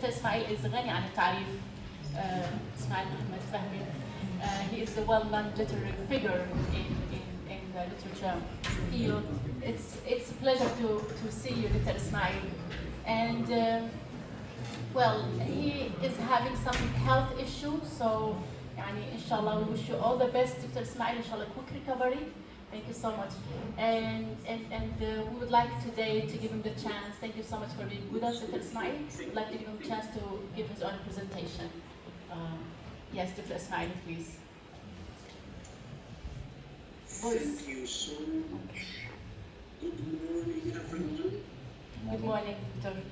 Dr. Ismaeel is غني عن التعريف. Ismaeel Ahmed Fahmi. He is a well-known literary figure in the literature field. It's a pleasure to see you, Dr. Ismaeel. And well, he is having some health issues, so inshallah we wish you all the best, Dr. Ismaeel. Inshallah, quick recovery. Thank you so much. And we would like today to give him the chance. Thank you so much for being with us, Dr. Ismaeel. We'd like to give him a chance to give his own presentation. Yes, Dr. Ismaeel, please. Thank you so much. Good morning, everyone. Good morning, Dr.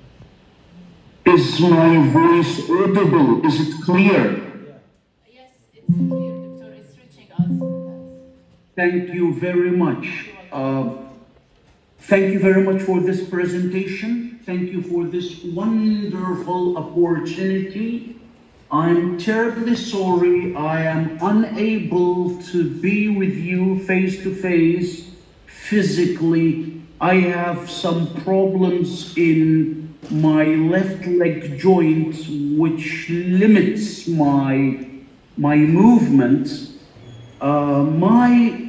Is my voice audible? Is it clear? Yes, it's clear, Doctor. It's reaching us. Thank you very much. Thank you very much for this presentation. Thank you for this wonderful opportunity. I'm terribly sorry I am unable to be with you face to face physically. I have some problems in my left leg joint which limits my movement. My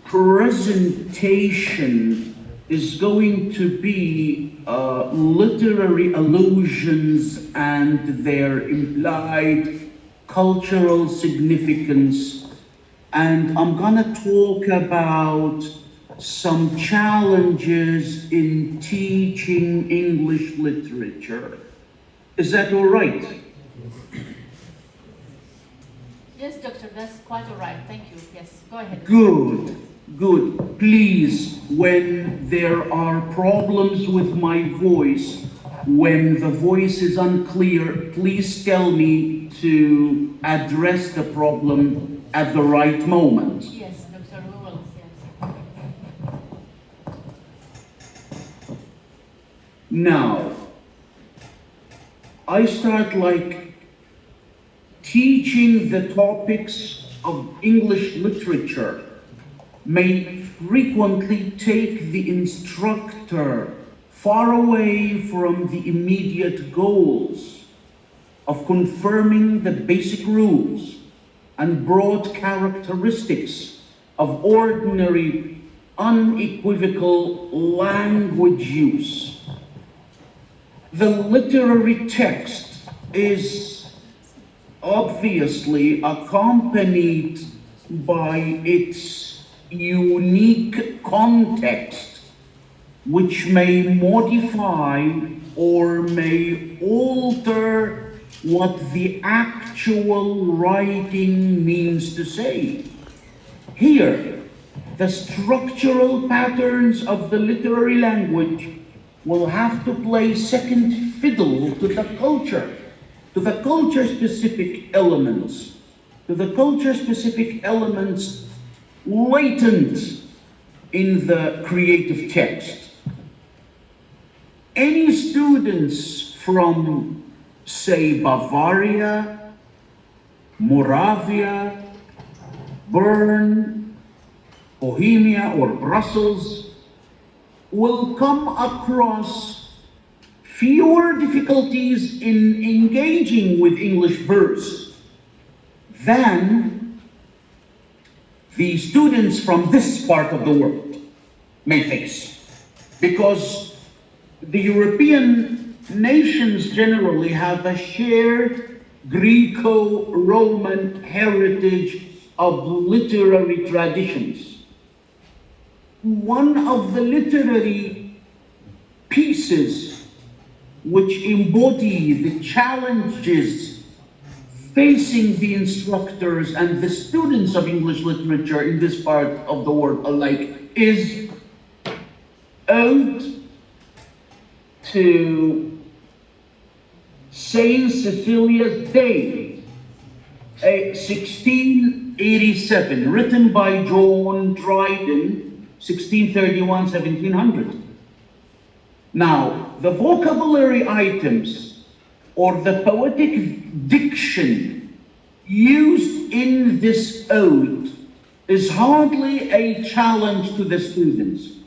presentation is going to be literary allusions and their implied cultural significance. And I'm gonna talk about some challenges in teaching English literature. Is that all right? Yes, Doctor, that's quite all right. Thank you. Yes, go ahead. Good, good. Please, when there are problems with my voice, when the voice is unclear, please tell me to address the problem at the right moment. Yes, Doctor, we will. Yes. Now, I start like teaching the topics of English literature may frequently take the instructor far away from the immediate goals of confirming the basic rules and broad characteristics of ordinary, unequivocal language use. The literary text is obviously accompanied by its unique context, which may modify or may alter what the actual writing means to say. Here, the structural patterns of the literary language will have to play second fiddle to the culture-specific elements latent in the creative text. Any students from, say, Bavaria, Moravia, Bern, Bohemia, or Brussels will come across fewer difficulties in engaging with English verse than the students from this part of the world may face. Because the European nations generally have a shared Greco-Roman heritage of literary traditions. One of the literary pieces which embody the challenges facing the instructors and the students of English literature in this part of the world alike is ode to Saint Cecilia's Day, 1687, written by John Dryden, 1631-1700. Now, the vocabulary items or the poetic diction used in this ode is hardly a challenge to the students,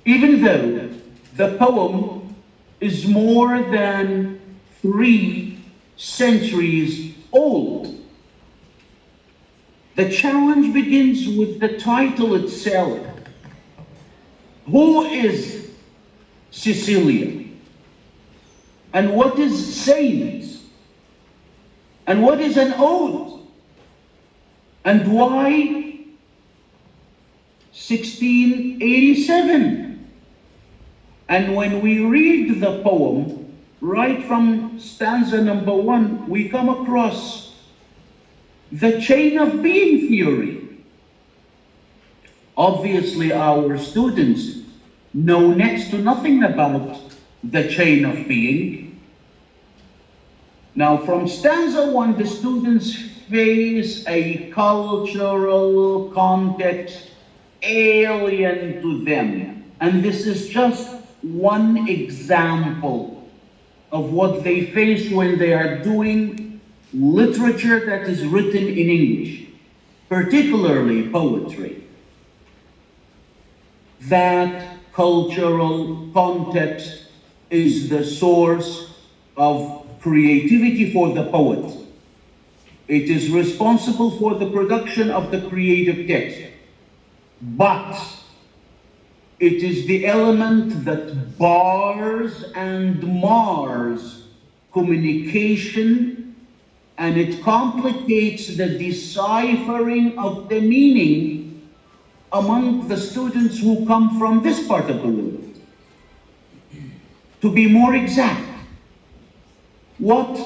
even though the poem is more than 3 centuries old. The challenge begins with the title itself. Who is Cecilia? And what is saint? And what is an ode? And why 1687? And when we read the poem, right from stanza number 1, we come across the chain of being theory. Obviously, our students know next to nothing about the chain of being. Now, from stanza 1, the students face a cultural context alien to them. And this is just one example of what they face when they are doing literature that is written in English, particularly poetry. That cultural context is the source of creativity for the poet. It is responsible for the production of the creative text. But it is the element that bars and mars communication, and it complicates the deciphering of the meaning among the students who come from this part of the world. To be more exact, what